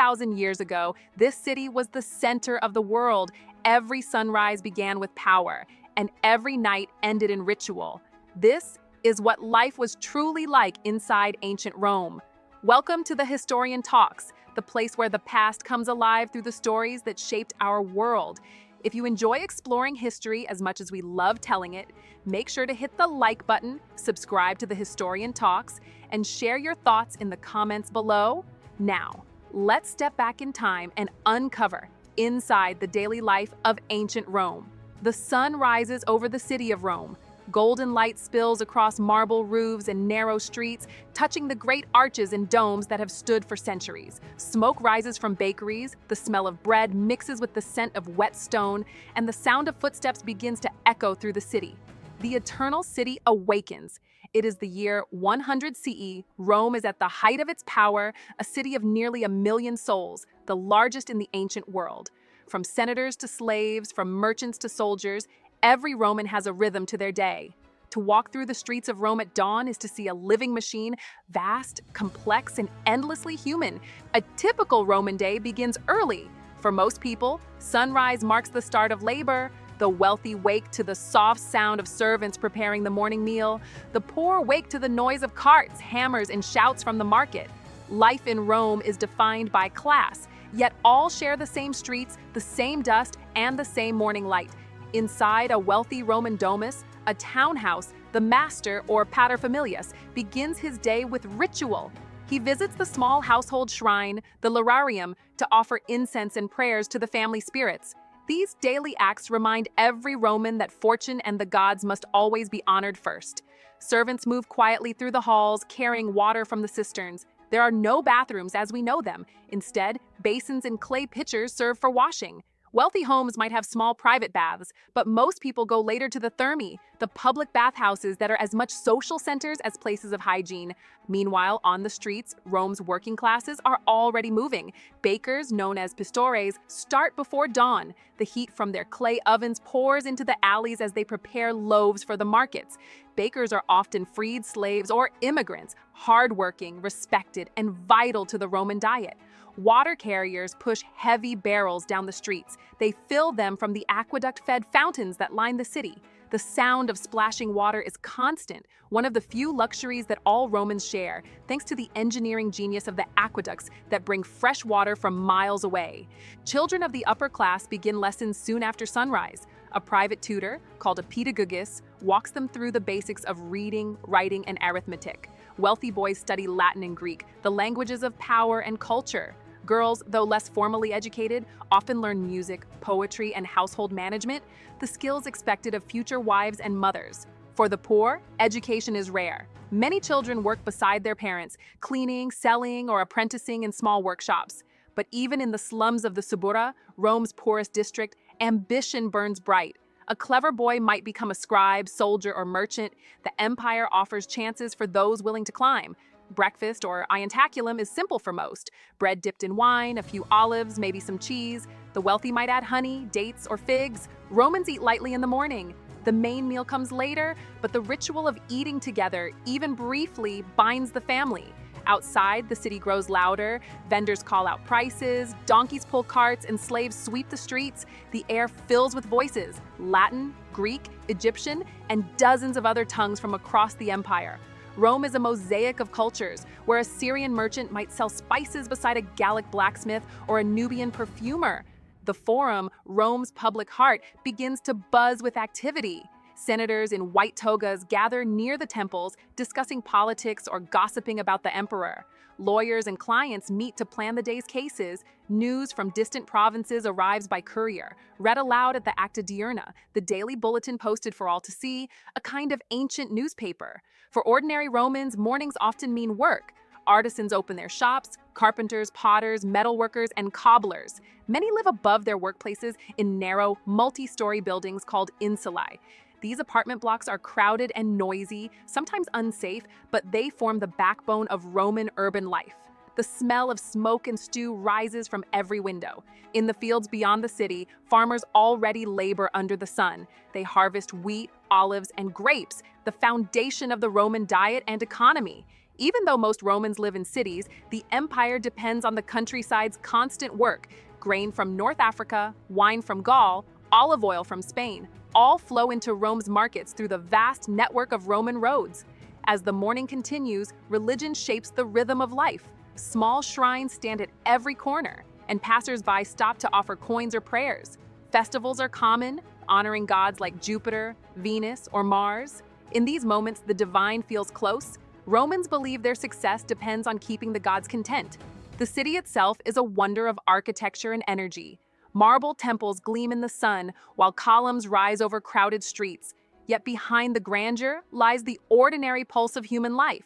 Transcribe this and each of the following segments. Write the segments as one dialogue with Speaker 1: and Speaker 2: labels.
Speaker 1: 2,000 years ago, this city was the center of the world. Every sunrise began with power, and every night ended in ritual. This is what life was truly like inside ancient Rome. Welcome to the Historian Talks, the place where the past comes alive through the stories that shaped our world. If you enjoy exploring history as much as we love telling it, make sure to hit the like button, subscribe to the Historian Talks, and share your thoughts in the comments below. Now, let's step back in time and uncover inside the daily life of ancient Rome. The sun rises over the city of Rome. Golden light spills across marble roofs and narrow streets, touching the great arches and domes that have stood for centuries. Smoke rises from bakeries, the smell of bread mixes with the scent of wet stone, and the sound of footsteps begins to echo through the city. The eternal city awakens. It is the year 100 CE. Rome is at the height of its power, a city of nearly 1 million souls, the largest in the ancient world. From senators to slaves, from merchants to soldiers, every Roman has a rhythm to their day. To walk through the streets of Rome at dawn is to see a living machine, vast, complex, and endlessly human. A typical Roman day begins early. For most people, sunrise marks the start of labor. The wealthy wake to the soft sound of servants preparing the morning meal. The poor wake to the noise of carts, hammers, and shouts from the market. Life in Rome is defined by class, yet all share the same streets, the same dust, and the same morning light. Inside a wealthy Roman domus, a townhouse, the master, or paterfamilias, begins his day with ritual. He visits the small household shrine, the lararium, to offer incense and prayers to the family spirits. These daily acts remind every Roman that fortune and the gods must always be honored first. Servants move quietly through the halls, carrying water from the cisterns. There are no bathrooms as we know them. Instead, basins and clay pitchers serve for washing. Wealthy homes might have small private baths, but most people go later to the thermae, the public bathhouses that are as much social centers as places of hygiene. Meanwhile, on the streets, Rome's working classes are already moving. Bakers, known as pastores, start before dawn. The heat from their clay ovens pours into the alleys as they prepare loaves for the markets. Bakers are often freed slaves or immigrants, hardworking, respected, and vital to the Roman diet. Water carriers push heavy barrels down the streets. They fill them from the aqueduct-fed fountains that line the city. The sound of splashing water is constant, one of the few luxuries that all Romans share, thanks to the engineering genius of the aqueducts that bring fresh water from miles away. Children of the upper class begin lessons soon after sunrise. A private tutor, called a pedagogos, walks them through the basics of reading, writing, and arithmetic. Wealthy boys study Latin and Greek, the languages of power and culture. Girls, though less formally educated, often learn music, poetry, and household management, the skills expected of future wives and mothers. For the poor, education is rare. Many children work beside their parents, cleaning, selling, or apprenticing in small workshops. But even in the slums of the Suburra, Rome's poorest district, ambition burns bright. A clever boy might become a scribe, soldier, or merchant. The empire offers chances for those willing to climb. Breakfast, or ientaculum, is simple for most. Bread dipped in wine, a few olives, maybe some cheese. The wealthy might add honey, dates, or figs. Romans eat lightly in the morning. The main meal comes later, but the ritual of eating together, even briefly, binds the family. Outside, the city grows louder. Vendors call out prices, donkeys pull carts, and slaves sweep the streets. The air fills with voices: Latin, Greek, Egyptian, and dozens of other tongues from across the empire. Rome is a mosaic of cultures, where a Syrian merchant might sell spices beside a Gallic blacksmith or a Nubian perfumer. The Forum, Rome's public heart, begins to buzz with activity. Senators in white togas gather near the temples, discussing politics or gossiping about the emperor. Lawyers and clients meet to plan the day's cases. News from distant provinces arrives by courier, read aloud at the Acta Diurna, the daily bulletin posted for all to see, a kind of ancient newspaper. For ordinary Romans, mornings often mean work. Artisans open their shops, carpenters, potters, metalworkers, and cobblers. Many live above their workplaces in narrow, multi-story buildings called insulae. These apartment blocks are crowded and noisy, sometimes unsafe, but they form the backbone of Roman urban life. The smell of smoke and stew rises from every window. In the fields beyond the city, farmers already labor under the sun. They harvest wheat, olives, and grapes, the foundation of the Roman diet and economy. Even though most Romans live in cities, the empire depends on the countryside's constant work. Grain from North Africa, wine from Gaul, olive oil from Spain, all flow into Rome's markets through the vast network of Roman roads. As the morning continues, religion shapes the rhythm of life. Small shrines stand at every corner, and passers-by stop to offer coins or prayers. Festivals are common, honoring gods like Jupiter, Venus, or Mars. In these moments, the divine feels close. Romans believe their success depends on keeping the gods content. The city itself is a wonder of architecture and energy. Marble temples gleam in the sun, while columns rise over crowded streets. Yet behind the grandeur lies the ordinary pulse of human life.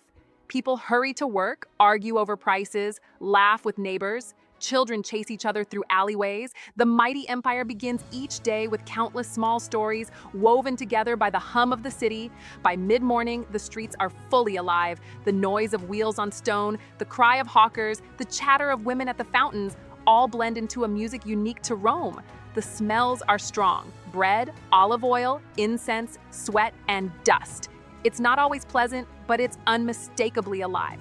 Speaker 1: People hurry to work, argue over prices, laugh with neighbors. Children chase each other through alleyways. The mighty empire begins each day with countless small stories woven together by the hum of the city. By mid-morning, the streets are fully alive. The noise of wheels on stone, the cry of hawkers, the chatter of women at the fountains, all blend into a music unique to Rome. The smells are strong: bread, olive oil, incense, sweat, and dust. It's not always pleasant, but it's unmistakably alive.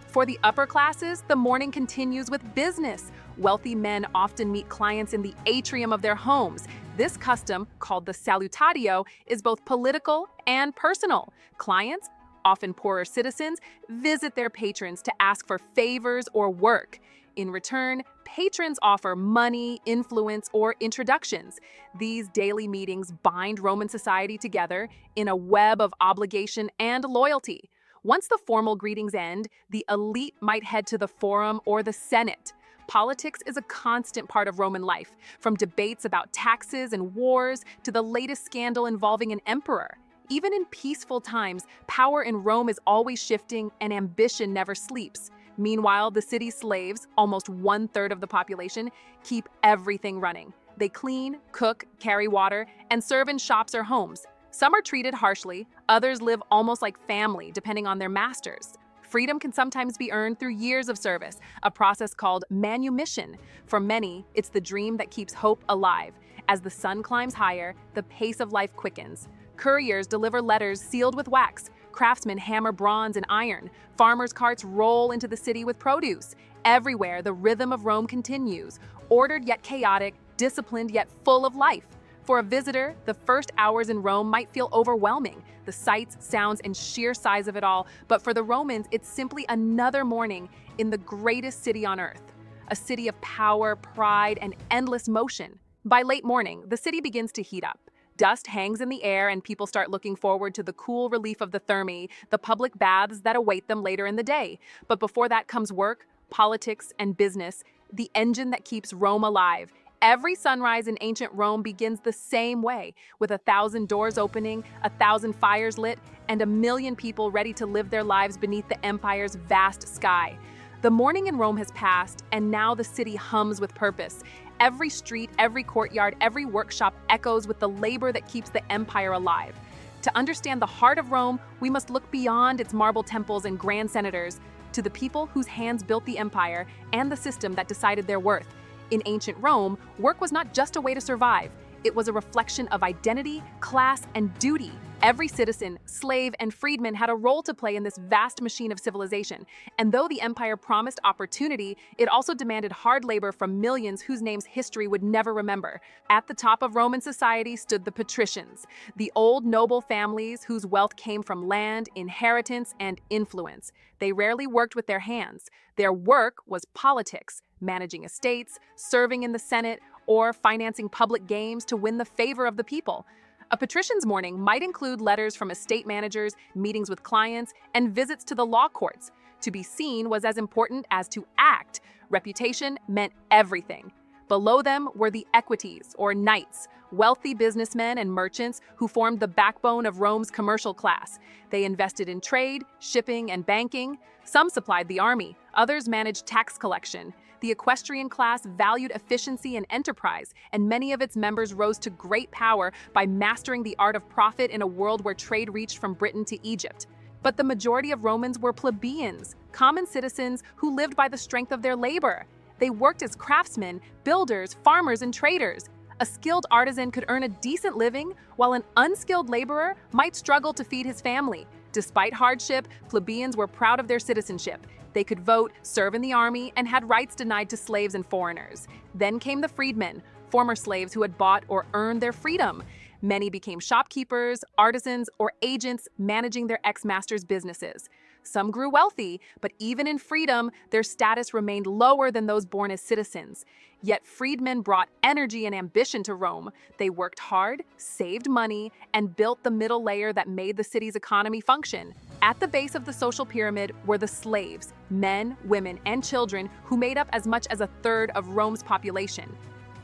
Speaker 1: For the upper classes, the morning continues with business. Wealthy men often meet clients in the atrium of their homes. This custom, called the salutatio, is both political and personal. Clients, often poorer citizens, visit their patrons to ask for favors or work. In return, patrons offer money, influence, or introductions. These daily meetings bind Roman society together in a web of obligation and loyalty. Once the formal greetings end, the elite might head to the Forum or the Senate. Politics is a constant part of Roman life, from debates about taxes and wars to the latest scandal involving an emperor. Even in peaceful times, power in Rome is always shifting and ambition never sleeps. Meanwhile, the city's slaves, almost 1/3 of the population, keep everything running. They clean, cook, carry water, and serve in shops or homes. Some are treated harshly, others live almost like family, depending on their masters. Freedom can sometimes be earned through years of service, a process called manumission. For many, it's the dream that keeps hope alive. As the sun climbs higher, the pace of life quickens. Couriers deliver letters sealed with wax. Craftsmen hammer bronze and iron. Farmers' carts roll into the city with produce. Everywhere, the rhythm of Rome continues, ordered yet chaotic, disciplined yet full of life. For a visitor, the first hours in Rome might feel overwhelming, the sights, sounds, and sheer size of it all, but for the Romans, it's simply another morning in the greatest city on earth, a city of power, pride, and endless motion. By late morning, the city begins to heat up. Dust hangs in the air and people start looking forward to the cool relief of the thermae, the public baths that await them later in the day. But before that comes work, politics, and business, the engine that keeps Rome alive. Every sunrise in ancient Rome begins the same way, with 1,000 doors opening, 1,000 fires lit, and 1,000,000 people ready to live their lives beneath the empire's vast sky. The morning in Rome has passed, and now the city hums with purpose. Every street, every courtyard, every workshop echoes with the labor that keeps the empire alive. To understand the heart of Rome, we must look beyond its marble temples and grand senators to the people whose hands built the empire and the system that decided their worth. In ancient Rome, work was not just a way to survive. It was a reflection of identity, class, and duty. Every citizen, slave, and freedman had a role to play in this vast machine of civilization. And though the empire promised opportunity, it also demanded hard labor from millions whose names history would never remember. At the top of Roman society stood the patricians, the old noble families whose wealth came from land, inheritance, and influence. They rarely worked with their hands. Their work was politics, managing estates, serving in the Senate, or financing public games to win the favor of the people. A patrician's morning might include letters from estate managers, meetings with clients, and visits to the law courts. To be seen was as important as to act. Reputation meant everything. Below them were the equites, or knights, wealthy businessmen and merchants who formed the backbone of Rome's commercial class. They invested in trade, shipping, and banking. Some supplied the army, others managed tax collection. The equestrian class valued efficiency and enterprise, and many of its members rose to great power by mastering the art of profit in a world where trade reached from Britain to Egypt. But the majority of Romans were plebeians, common citizens who lived by the strength of their labor. They worked as craftsmen, builders, farmers, and traders. A skilled artisan could earn a decent living, while an unskilled laborer might struggle to feed his family. Despite hardship, plebeians were proud of their citizenship. They could vote, serve in the army, and had rights denied to slaves and foreigners. Then came the freedmen, former slaves who had bought or earned their freedom. Many became shopkeepers, artisans, or agents managing their ex-masters' businesses. Some grew wealthy, but even in freedom, their status remained lower than those born as citizens. Yet freedmen brought energy and ambition to Rome. They worked hard, saved money, and built the middle layer that made the city's economy function. At the base of the social pyramid were the slaves, men, women, and children who made up as much as a third of Rome's population.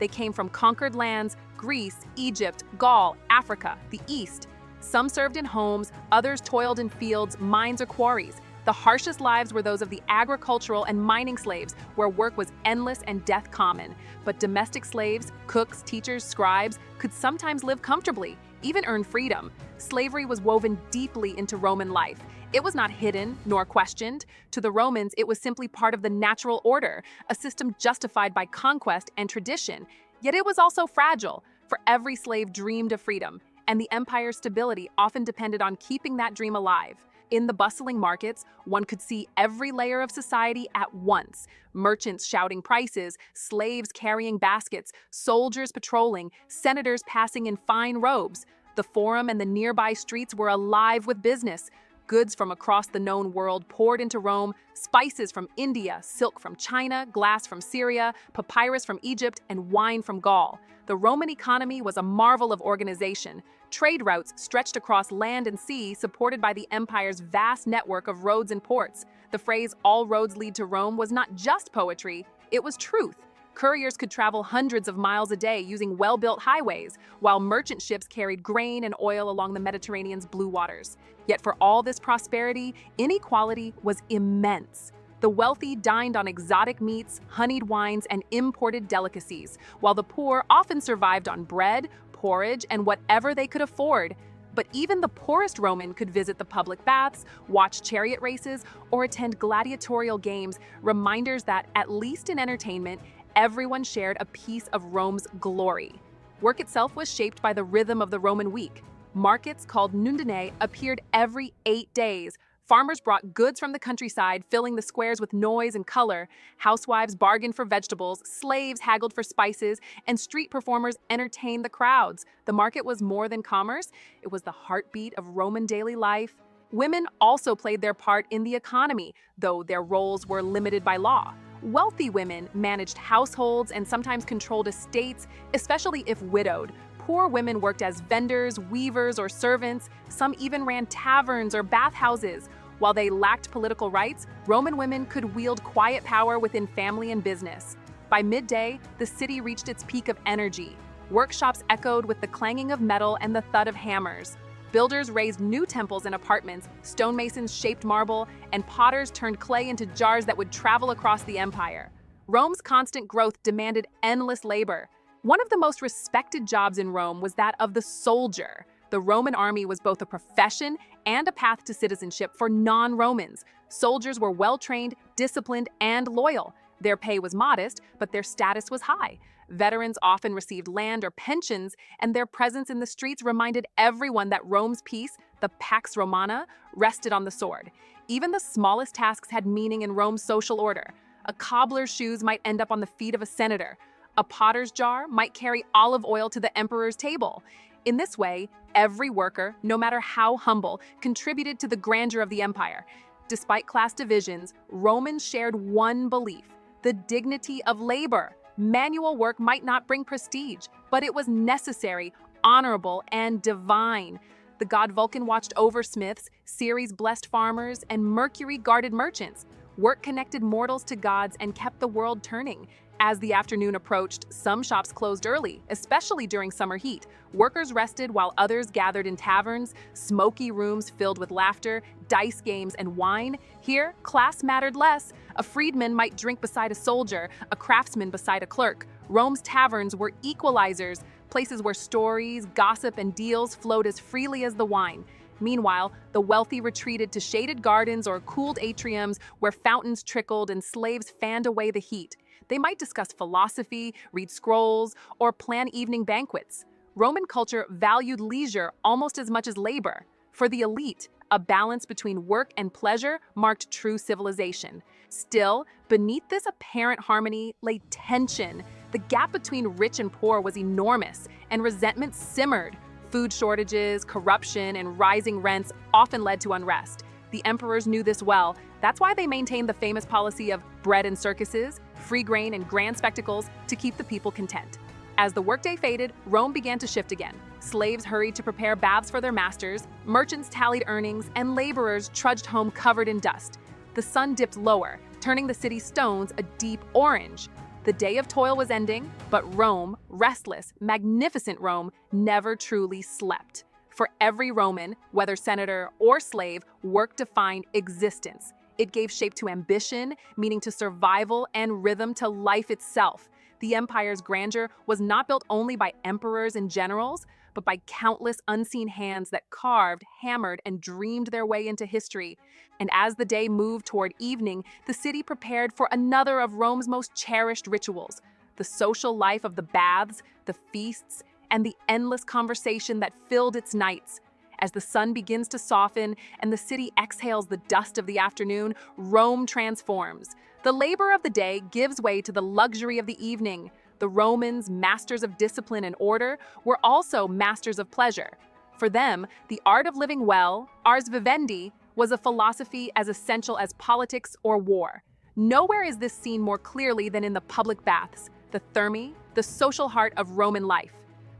Speaker 1: They came from conquered lands, Greece, Egypt, Gaul, Africa, the East. Some served in homes, others toiled in fields, mines, or quarries. The harshest lives were those of the agricultural and mining slaves, where work was endless and death common. But domestic slaves, cooks, teachers, scribes, could sometimes live comfortably, even earn freedom. Slavery was woven deeply into Roman life. It was not hidden nor questioned. To the Romans, it was simply part of the natural order, a system justified by conquest and tradition. Yet it was also fragile, for every slave dreamed of freedom, and the empire's stability often depended on keeping that dream alive. In the bustling markets, one could see every layer of society at once. Merchants shouting prices, slaves carrying baskets, soldiers patrolling, senators passing in fine robes. The forum and the nearby streets were alive with business. Goods from across the known world poured into Rome, spices from India, silk from China, glass from Syria, papyrus from Egypt, and wine from Gaul. The Roman economy was a marvel of organization. Trade routes stretched across land and sea, supported by the empire's vast network of roads and ports. The phrase, "all roads lead to Rome," was not just poetry, it was truth. Couriers could travel hundreds of miles a day using well-built highways, while merchant ships carried grain and oil along the Mediterranean's blue waters. Yet for all this prosperity, inequality was immense. The wealthy dined on exotic meats, honeyed wines, and imported delicacies, while the poor often survived on bread, porridge, and whatever they could afford. But even the poorest Roman could visit the public baths, watch chariot races, or attend gladiatorial games, reminders that, at least in entertainment, everyone shared a piece of Rome's glory. Work itself was shaped by the rhythm of the Roman week. Markets, called nundinae, appeared every 8 days. Farmers brought goods from the countryside, filling the squares with noise and color. Housewives bargained for vegetables, slaves haggled for spices, and street performers entertained the crowds. The market was more than commerce, it was the heartbeat of Roman daily life. Women also played their part in the economy, though their roles were limited by law. Wealthy women managed households and sometimes controlled estates, especially if widowed. Poor women worked as vendors, weavers, or servants. Some even ran taverns or bathhouses. While they lacked political rights, Roman women could wield quiet power within family and business. By midday, the city reached its peak of energy. Workshops echoed with the clanging of metal and the thud of hammers. Builders raised new temples and apartments, stonemasons shaped marble, and potters turned clay into jars that would travel across the empire. Rome's constant growth demanded endless labor. One of the most respected jobs in Rome was that of the soldier. The Roman army was both a profession and a path to citizenship for non-Romans. Soldiers were well-trained, disciplined, and loyal. Their pay was modest, but their status was high. Veterans often received land or pensions, and their presence in the streets reminded everyone that Rome's peace, the Pax Romana, rested on the sword. Even the smallest tasks had meaning in Rome's social order. A cobbler's shoes might end up on the feet of a senator. A potter's jar might carry olive oil to the emperor's table. In this way, every worker, no matter how humble, contributed to the grandeur of the empire. Despite class divisions, Romans shared one belief: the dignity of labor. Manual work might not bring prestige, but it was necessary, honorable, and divine. The god Vulcan watched over smiths, Ceres blessed farmers, and Mercury guarded merchants. Work connected mortals to gods and kept the world turning. As the afternoon approached, some shops closed early, especially during summer heat. Workers rested while others gathered in taverns, smoky rooms filled with laughter, dice games, and wine. Here, class mattered less. A freedman might drink beside a soldier, a craftsman beside a clerk. Rome's taverns were equalizers, places where stories, gossip, and deals flowed as freely as the wine. Meanwhile, the wealthy retreated to shaded gardens or cooled atriums where fountains trickled and slaves fanned away the heat. They might discuss philosophy, read scrolls, or plan evening banquets. Roman culture valued leisure almost as much as labor. For the elite, A balance between work and pleasure marked true civilization. Still, beneath this apparent harmony lay tension. The gap between rich and poor was enormous, and resentment simmered. Food shortages, corruption, and rising rents often led to unrest. The emperors knew this well. That's why they maintained the famous policy of bread and circuses, free grain and grand spectacles to keep the people content. As the workday faded, Rome began to shift again. Slaves hurried to prepare baths for their masters, merchants tallied earnings, and laborers trudged home covered in dust. The sun dipped lower, turning the city's stones a deep orange. The day of toil was ending, but Rome, restless, magnificent Rome, never truly slept. For every Roman, whether senator or slave, work defined existence. It gave shape to ambition, meaning to survival, and rhythm to life itself. The empire's grandeur was not built only by emperors and generals, but by countless unseen hands that carved, hammered, and dreamed their way into history. And as the day moved toward evening, the city prepared for another of Rome's most cherished rituals: the social life of the baths, the feasts, and the endless conversation that filled its nights. As the sun begins to soften and the city exhales the dust of the afternoon, Rome transforms. The labor of the day gives way to the luxury of the evening. The Romans, masters of discipline and order, were also masters of pleasure. For them, the art of living well, ars vivendi, was a philosophy as essential as politics or war. Nowhere is this seen more clearly than in the public baths, the thermae, the social heart of Roman life.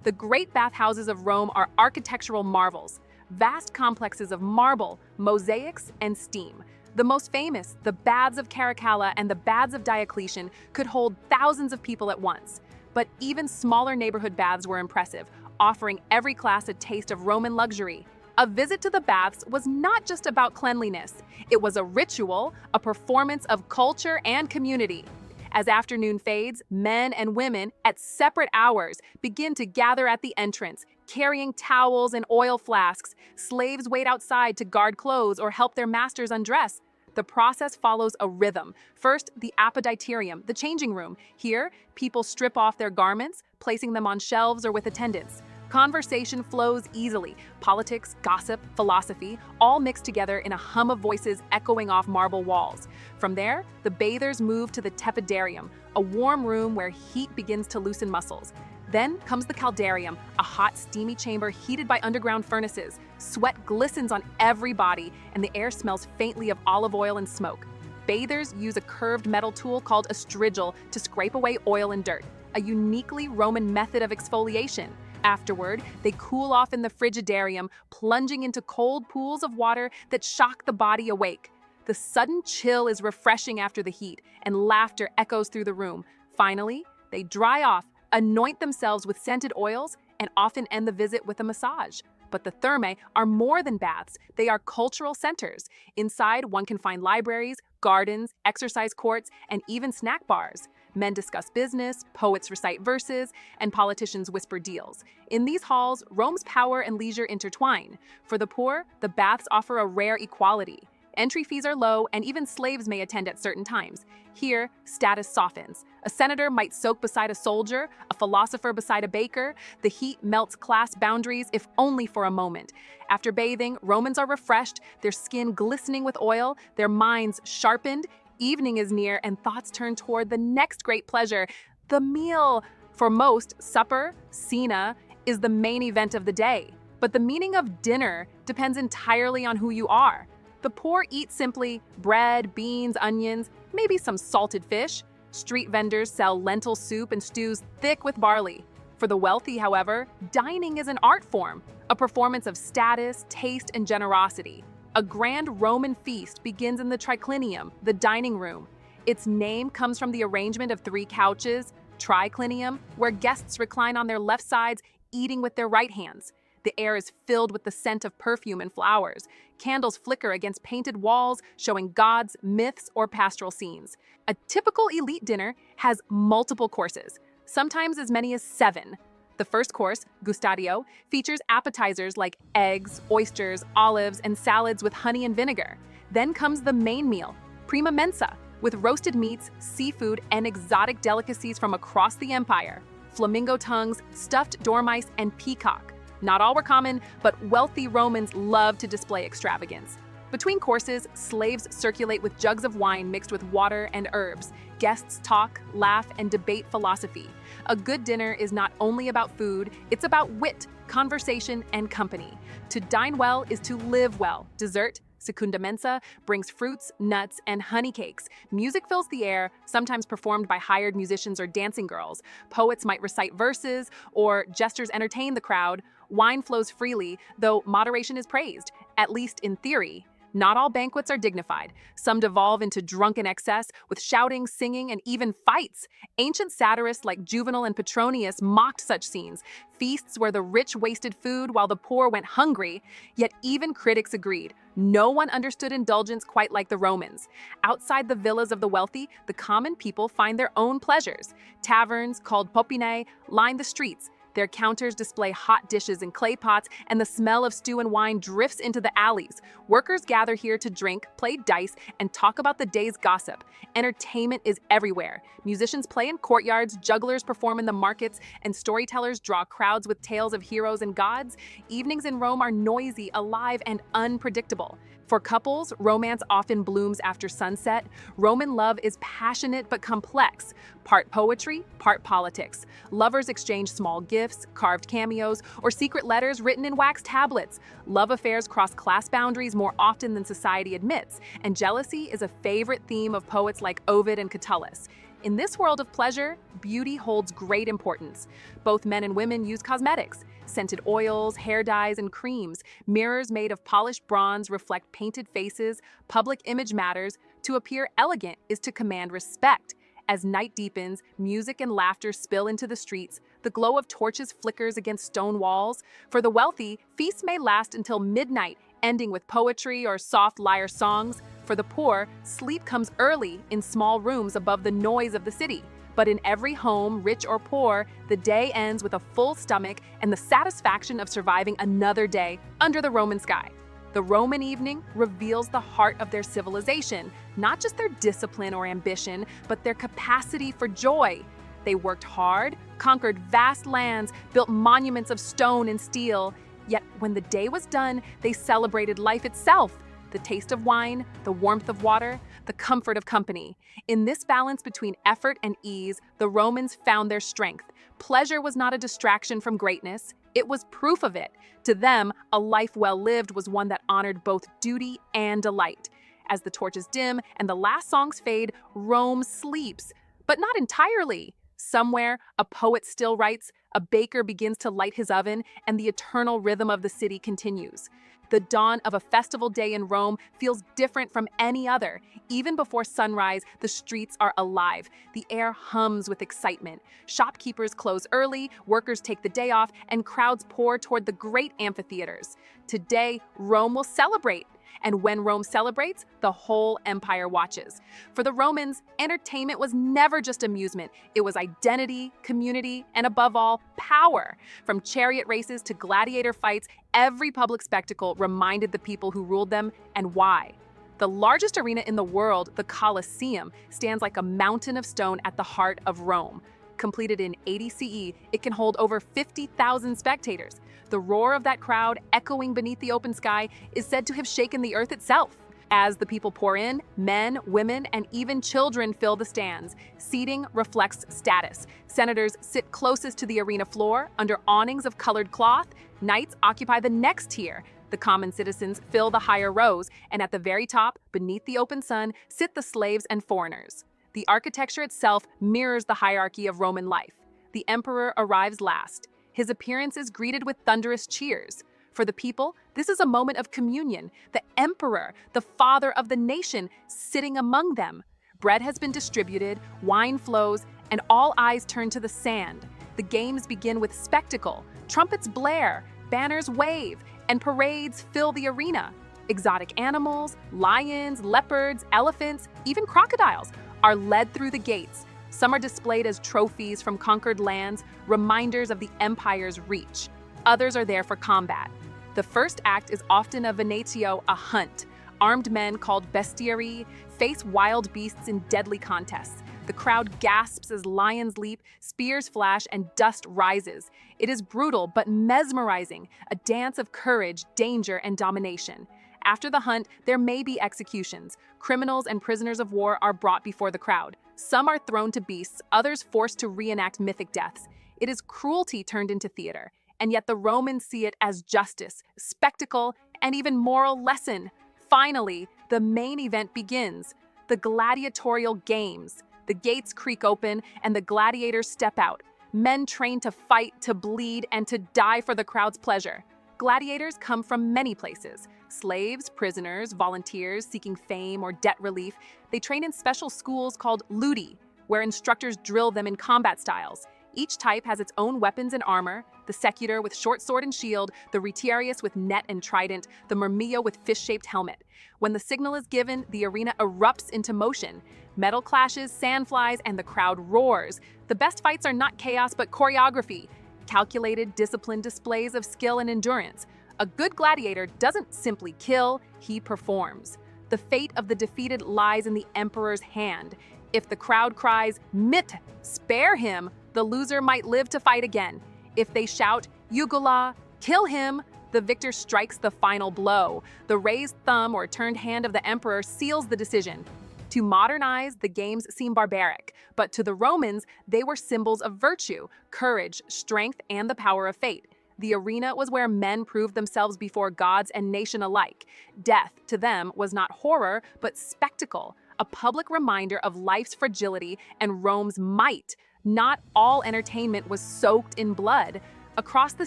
Speaker 1: The great bathhouses of Rome are architectural marvels, vast complexes of marble, mosaics, and steam. The most famous, the Baths of Caracalla and the Baths of Diocletian, could hold thousands of people at once. But even smaller neighborhood baths were impressive, offering every class a taste of Roman luxury. A visit to the baths was not just about cleanliness. It was a ritual, a performance of culture and community. As afternoon fades, men and women, at separate hours, begin to gather at the entrance, carrying towels and oil flasks. Slaves wait outside to guard clothes or help their masters undress. The process follows a rhythm. First, the apoditerium, the changing room. Here, people strip off their garments, placing them on shelves or with attendants. Conversation flows easily. Politics, gossip, philosophy, all mixed together in a hum of voices echoing off marble walls. From there, the bathers move to the tepidarium, a warm room where heat begins to loosen muscles. Then comes the caldarium, a hot, steamy chamber heated by underground furnaces. Sweat glistens on every body, and the air smells faintly of olive oil and smoke. Bathers use a curved metal tool called a strigil to scrape away oil and dirt, a uniquely Roman method of exfoliation. Afterward, they cool off in the frigidarium, plunging into cold pools of water that shock the body awake. The sudden chill is refreshing after the heat, and laughter echoes through the room. Finally, they dry off, anoint themselves with scented oils, and often end the visit with a massage. But the thermae are more than baths. They are cultural centers. Inside, one can find libraries, gardens, exercise courts, and even snack bars. Men discuss business, poets recite verses, and politicians whisper deals. In these halls, Rome's power and leisure intertwine. For the poor, the baths offer a rare equality. Entry fees are low, and even slaves may attend at certain times. Here, status softens. A senator might soak beside a soldier, a philosopher beside a baker. The heat melts class boundaries, if only for a moment. After bathing, Romans are refreshed, their skin glistening with oil, their minds sharpened. Evening is near, and thoughts turn toward the next great pleasure, the meal. For most, supper, cena, is the main event of the day. But the meaning of dinner depends entirely on who you are. The poor eat simply bread, beans, onions, maybe some salted fish. Street vendors sell lentil soup and stews thick with barley. For the wealthy, however, dining is an art form, a performance of status, taste, and generosity. A grand Roman feast begins in the triclinium, the dining room. Its name comes from the arrangement of 3 couches, triclinium, where guests recline on their left sides, eating with their right hands. The air is filled with the scent of perfume and flowers. Candles flicker against painted walls, showing gods, myths, or pastoral scenes. A typical elite dinner has multiple courses, sometimes as many as 7. The first course, gustatio, features appetizers like eggs, oysters, olives, and salads with honey and vinegar. Then comes the main meal, prima mensa, with roasted meats, seafood, and exotic delicacies from across the empire. Flamingo tongues, stuffed dormice, and peacock. Not all were common, but wealthy Romans loved to display extravagance. Between courses, slaves circulate with jugs of wine mixed with water and herbs. Guests talk, laugh, and debate philosophy. A good dinner is not only about food, it's about wit, conversation, and company. To dine well is to live well. Dessert, secunda mensa, brings fruits, nuts, and honey cakes. Music fills the air, sometimes performed by hired musicians or dancing girls. Poets might recite verses, or jesters entertain the crowd. Wine flows freely, though moderation is praised, at least in theory. Not all banquets are dignified. Some devolve into drunken excess, with shouting, singing, and even fights. Ancient satirists like Juvenal and Petronius mocked such scenes, feasts where the rich wasted food while the poor went hungry. Yet even critics agreed. No one understood indulgence quite like the Romans. Outside the villas of the wealthy, the common people find their own pleasures. Taverns, called popinae, line the streets. Their counters display hot dishes in clay pots, and the smell of stew and wine drifts into the alleys. Workers gather here to drink, play dice, and talk about the day's gossip. Entertainment is everywhere. Musicians play in courtyards, jugglers perform in the markets, and storytellers draw crowds with tales of heroes and gods. Evenings in Rome are noisy, alive, and unpredictable. For couples, romance often blooms after sunset. Roman love is passionate but complex, part poetry, part politics. Lovers exchange small gifts, carved cameos, or secret letters written in wax tablets. Love affairs cross class boundaries more often than society admits, and jealousy is a favorite theme of poets like Ovid and Catullus. In this world of pleasure, beauty holds great importance. Both men and women use cosmetics. Scented oils, hair dyes, and creams. Mirrors made of polished bronze reflect painted faces. Public image matters. To appear elegant is to command respect. As night deepens, music and laughter spill into the streets. The glow of torches flickers against stone walls. For the wealthy, feasts may last until midnight, ending with poetry or soft lyre songs. For the poor, sleep comes early in small rooms above the noise of the city. But in every home, rich or poor, the day ends with a full stomach and the satisfaction of surviving another day under the Roman sky. The Roman evening reveals the heart of their civilization, not just their discipline or ambition, but their capacity for joy. They worked hard, conquered vast lands, built monuments of stone and steel. Yet when the day was done, they celebrated life itself. The taste of wine, the warmth of water, the comfort of company. In this balance between effort and ease, the Romans found their strength. Pleasure was not a distraction from greatness, it was proof of it. To them, a life well lived was one that honored both duty and delight. As the torches dim and the last songs fade, Rome sleeps, but not entirely. Somewhere, a poet still writes, a baker begins to light his oven, and the eternal rhythm of the city continues. The dawn of a festival day in Rome feels different from any other. Even before sunrise, the streets are alive. The air hums with excitement. Shopkeepers close early, workers take the day off, and crowds pour toward the great amphitheaters. Today, Rome will celebrate. And when Rome celebrates, the whole empire watches. For the Romans, entertainment was never just amusement. It was identity, community, and above all, power. From chariot races to gladiator fights, every public spectacle reminded the people who ruled them and why. The largest arena in the world, the Colosseum, stands like a mountain of stone at the heart of Rome. Completed in 80 CE, it can hold over 50,000 spectators. The roar of that crowd, echoing beneath the open sky, is said to have shaken the earth itself. As the people pour in, men, women, and even children fill the stands. Seating reflects status. Senators sit closest to the arena floor, under awnings of colored cloth. Knights occupy the next tier. The common citizens fill the higher rows, and at the very top, beneath the open sun, sit the slaves and foreigners. The architecture itself mirrors the hierarchy of Roman life. The emperor arrives last. His appearance is greeted with thunderous cheers. For the people, this is a moment of communion. The emperor, the father of the nation, sitting among them. Bread has been distributed, wine flows, and all eyes turn to the sand. The games begin with spectacle. Trumpets blare, banners wave, and parades fill the arena. Exotic animals, lions, leopards, elephants, even crocodiles are led through the gates. Some are displayed as trophies from conquered lands, reminders of the empire's reach. Others are there for combat. The first act is often a venatio, a hunt. Armed men called bestiarii face wild beasts in deadly contests. The crowd gasps as lions leap, spears flash, and dust rises. It is brutal but mesmerizing, a dance of courage, danger, and domination. After the hunt, there may be executions. Criminals and prisoners of war are brought before the crowd. Some are thrown to beasts, others forced to reenact mythic deaths. It is cruelty turned into theater, and yet the Romans see it as justice, spectacle, and even moral lesson. Finally, the main event begins, the gladiatorial games. The gates creak open, and the gladiators step out. Men trained to fight, to bleed, and to die for the crowd's pleasure. Gladiators come from many places. Slaves, prisoners, volunteers seeking fame or debt relief. They train in special schools called ludi, where instructors drill them in combat styles. Each type has its own weapons and armor, the secutor with short sword and shield, the retiarius with net and trident, the myrmia with fish-shaped helmet. When the signal is given, the arena erupts into motion. Metal clashes, sand flies, and the crowd roars. The best fights are not chaos but choreography, calculated, disciplined displays of skill and endurance. A good gladiator doesn't simply kill, he performs. The fate of the defeated lies in the emperor's hand. If the crowd cries, "Mit, spare him," the loser might live to fight again. If they shout, "Jugula, kill him," the victor strikes the final blow. The raised thumb or turned hand of the emperor seals the decision. To modern eyes, the games seem barbaric, but to the Romans, they were symbols of virtue, courage, strength, and the power of fate. The arena was where men proved themselves before gods and nation alike. Death, to them, was not horror, but spectacle, a public reminder of life's fragility and Rome's might. Not all entertainment was soaked in blood. Across the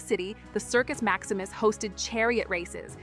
Speaker 1: city, the Circus Maximus hosted chariot races,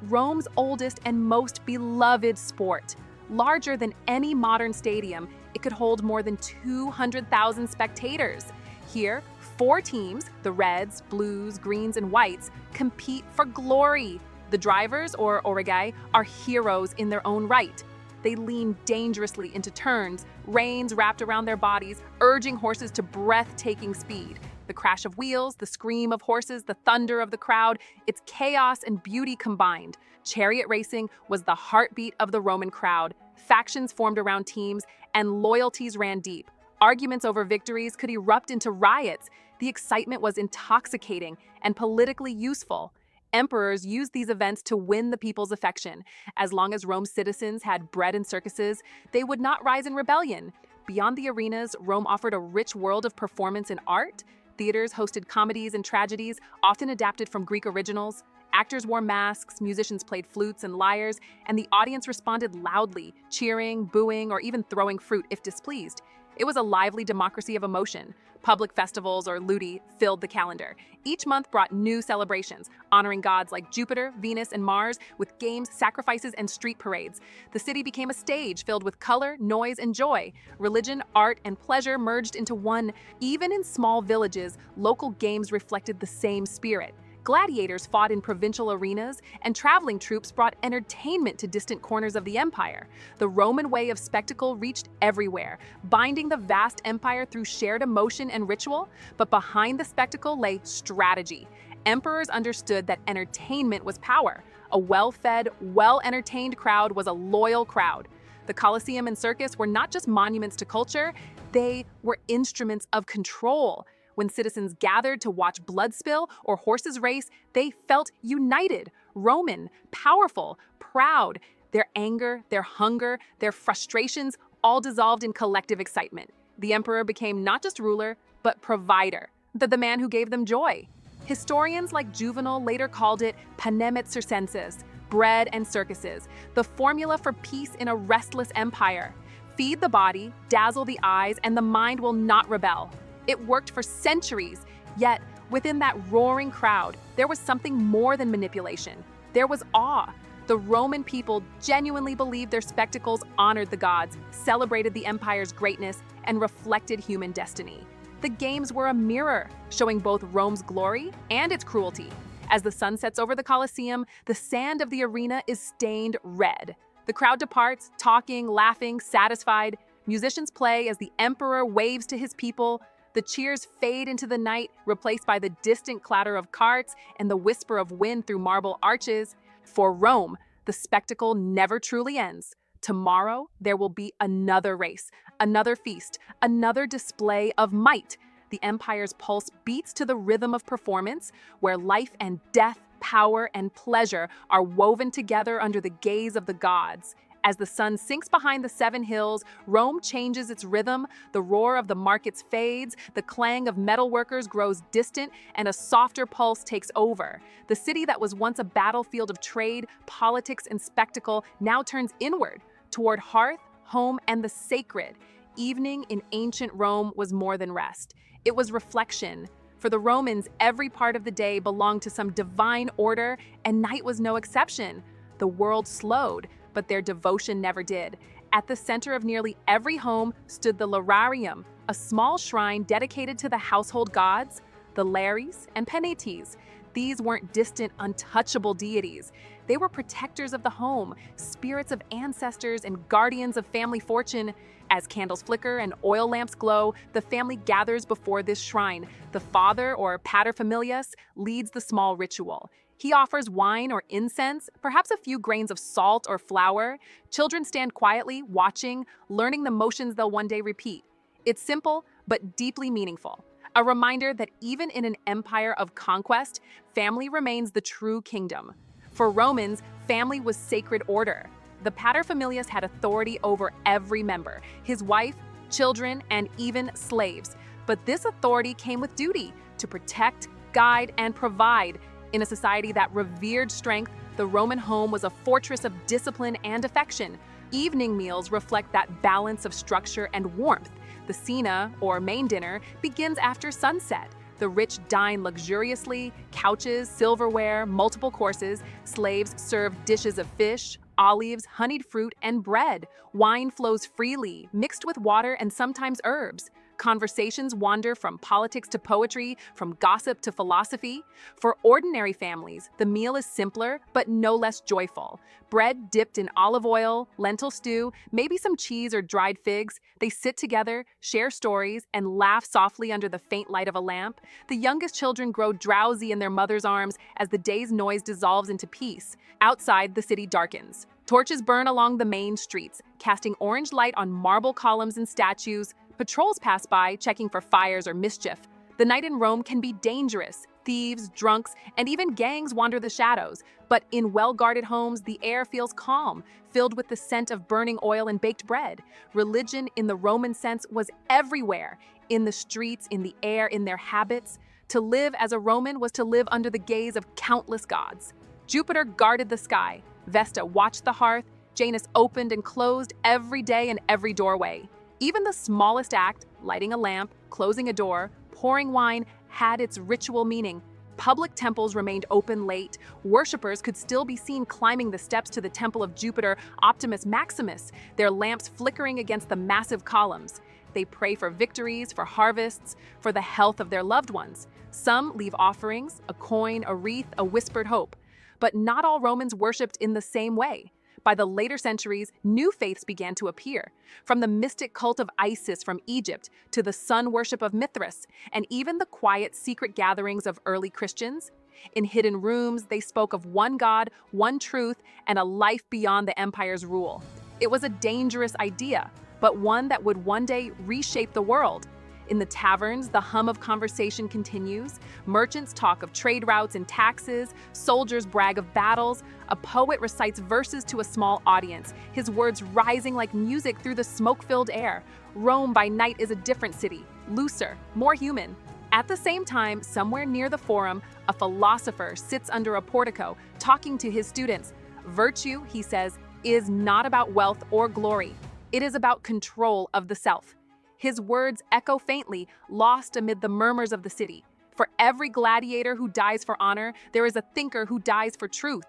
Speaker 1: Rome's oldest and most beloved sport. Larger than any modern stadium, it could hold more than 200,000 spectators. Here, 4 teams, the Reds, Blues, Greens, and Whites, compete for glory. The drivers, or aurigae, are heroes in their own right. They lean dangerously into turns, reins wrapped around their bodies, urging horses to breathtaking speed. The crash of wheels, the scream of horses, the thunder of the crowd, it's chaos and beauty combined. Chariot racing was the heartbeat of the Roman crowd. Factions formed around teams, and loyalties ran deep. Arguments over victories could erupt into riots. The excitement was intoxicating and politically useful. Emperors used these events to win the people's affection. As long as Rome's citizens had bread and circuses, they would not rise in rebellion. Beyond the arenas, Rome offered a rich world of performance and art. Theaters hosted comedies and tragedies, often adapted from Greek originals. Actors wore masks, musicians played flutes and lyres, and the audience responded loudly, cheering, booing, or even throwing fruit if displeased. It was a lively democracy of emotion. Public festivals, or ludi, filled the calendar. Each month brought new celebrations, honoring gods like Jupiter, Venus, and Mars, with games, sacrifices, and street parades. The city became a stage filled with color, noise, and joy. Religion, art, and pleasure merged into one. Even in small villages, local games reflected the same spirit. Gladiators fought in provincial arenas, and traveling troops brought entertainment to distant corners of the empire. The Roman way of spectacle reached everywhere, binding the vast empire through shared emotion and ritual. But behind the spectacle lay strategy. Emperors understood that entertainment was power. A well-fed, well-entertained crowd was a loyal crowd. The Colosseum and circus were not just monuments to culture, they were instruments of control. When citizens gathered to watch blood spill or horses race, they felt united, Roman, powerful, proud. Their anger, their hunger, their frustrations all dissolved in collective excitement. The emperor became not just ruler, but provider, the man who gave them joy. Historians like Juvenal later called it panem et circenses, bread and circuses, the formula for peace in a restless empire. Feed the body, dazzle the eyes, and the mind will not rebel. It worked for centuries, yet within that roaring crowd, there was something more than manipulation. There was awe. The Roman people genuinely believed their spectacles honored the gods, celebrated the empire's greatness, and reflected human destiny. The games were a mirror, showing both Rome's glory and its cruelty. As the sun sets over the Colosseum, the sand of the arena is stained red. The crowd departs, talking, laughing, satisfied. Musicians play as the emperor waves to his people. The cheers fade into the night, replaced by the distant clatter of carts and the whisper of wind through marble arches. For Rome, the spectacle never truly ends. Tomorrow, there will be another race, another feast, another display of might. the empire's pulse beats to the rhythm of performance, where life and death, power and pleasure are woven together under the gaze of the gods. As the sun sinks behind the seven hills, Rome changes its rhythm, the roar of the markets fades, the clang of metalworkers grows distant, and a softer pulse takes over. The city that was once a battlefield of trade, politics, and spectacle now turns inward, toward hearth, home, and the sacred. Evening in ancient Rome was more than rest. It was reflection. For the Romans, every part of the day belonged to some divine order, and night was no exception. The world slowed, but their devotion never did. At the center of nearly every home stood the Lararium, a small shrine dedicated to the household gods, the Lares and Penates. These weren't distant, untouchable deities. They were protectors of the home, spirits of ancestors, and guardians of family fortune. As candles flicker and oil lamps glow, the family gathers before this shrine. The father, or paterfamilias, leads the small ritual. He offers wine or incense, perhaps a few grains of salt or flour. Children stand quietly, watching, learning the motions they'll one day repeat. It's simple, but deeply meaningful. A reminder that even in an empire of conquest, family remains the true kingdom. For Romans, family was sacred order. The paterfamilias had authority over every member, his wife, children, and even slaves. But this authority came with duty to protect, guide, and provide. In a society that revered strength, the Roman home was a fortress of discipline and affection. Evening meals reflect that balance of structure and warmth. The cena, or main dinner, begins after sunset. The rich dine luxuriously, couches, silverware, multiple courses. Slaves serve dishes of fish, olives, honeyed fruit, and bread. Wine flows freely, mixed with water and sometimes herbs. Conversations wander from politics to poetry, from gossip to philosophy. For ordinary families, the meal is simpler, but no less joyful. Bread dipped in olive oil, lentil stew, maybe some cheese or dried figs. They sit together, share stories, and laugh softly under the faint light of a lamp. The youngest children grow drowsy in their mother's arms as the day's noise dissolves into peace. Outside, the city darkens. Torches burn along the main streets, casting orange light on marble columns and statues. Patrols pass by, checking for fires or mischief. The night in Rome can be dangerous. Thieves, drunks, and even gangs wander the shadows. But in well-guarded homes, the air feels calm, filled with the scent of burning oil and baked bread. Religion, in the Roman sense, was everywhere. In the streets, in the air, in their habits. To live as a Roman was to live under the gaze of countless gods. Jupiter guarded the sky. Vesta watched the hearth. Janus opened and closed every day and every doorway. Even the smallest act, lighting a lamp, closing a door, pouring wine, had its ritual meaning. Public temples remained open late. Worshippers could still be seen climbing the steps to the temple of Jupiter Optimus Maximus, their lamps flickering against the massive columns. They pray for victories, for harvests, for the health of their loved ones. Some leave offerings, a coin, a wreath, a whispered hope. But not all Romans worshipped in the same way. By the later centuries, new faiths began to appear, from the mystic cult of Isis from Egypt to the sun worship of Mithras, and even the quiet, secret gatherings of early Christians. In hidden rooms, they spoke of one God, one truth, and a life beyond the empire's rule. It was a dangerous idea, but one that would one day reshape the world. In the taverns, the hum of conversation continues. Merchants talk of trade routes and taxes. Soldiers brag of battles. A poet recites verses to a small audience, his words rising like music through the smoke-filled air. Rome by night is a different city, looser, more human. At the same time, somewhere near the Forum, a philosopher sits under a portico, talking to his students. Virtue, he says, is not about wealth or glory. It is about control of the self. His words echo faintly, lost amid the murmurs of the city. For every gladiator who dies for honor, there is a thinker who dies for truth.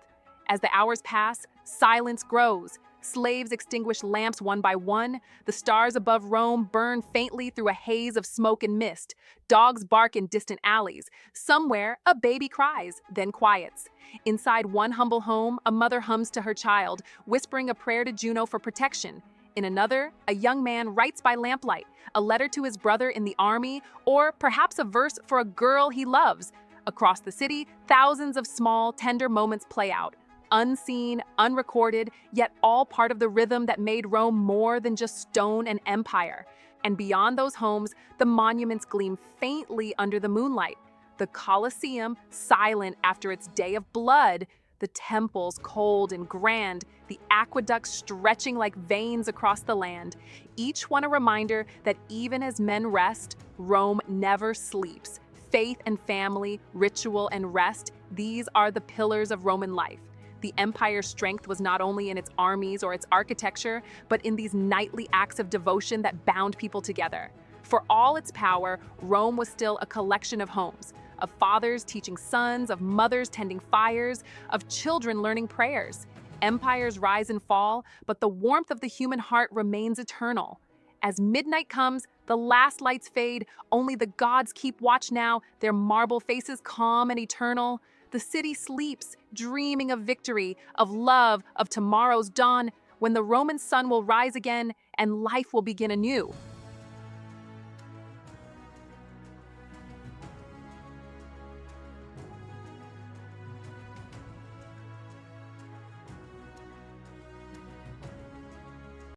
Speaker 1: As the hours pass, silence grows. Slaves extinguish lamps one by one. The stars above Rome burn faintly through a haze of smoke and mist. Dogs bark in distant alleys. Somewhere, a baby cries, then quiets. Inside one humble home, a mother hums to her child, whispering a prayer to Juno for protection. In another, a young man writes by lamplight, a letter to his brother in the army, or perhaps a verse for a girl he loves. Across the city, thousands of small, tender moments play out. Unseen, unrecorded, yet all part of the rhythm that made Rome more than just stone and empire. And beyond those homes, the monuments gleam faintly under the moonlight. The Colosseum, silent after its day of blood, the temples cold and grand, the aqueducts stretching like veins across the land, each one a reminder that even as men rest, Rome never sleeps. Faith and family, ritual and rest, these are the pillars of Roman life. The empire's strength was not only in its armies or its architecture, but in these nightly acts of devotion that bound people together. For all its power, Rome was still a collection of homes, of fathers teaching sons, of mothers tending fires, of children learning prayers. Empires rise and fall, but the warmth of the human heart remains eternal. As midnight comes, the last lights fade, only the gods keep watch now, their marble faces calm and eternal. The city sleeps, dreaming of victory, of love, of tomorrow's dawn, when the Roman sun will rise again and life will begin anew.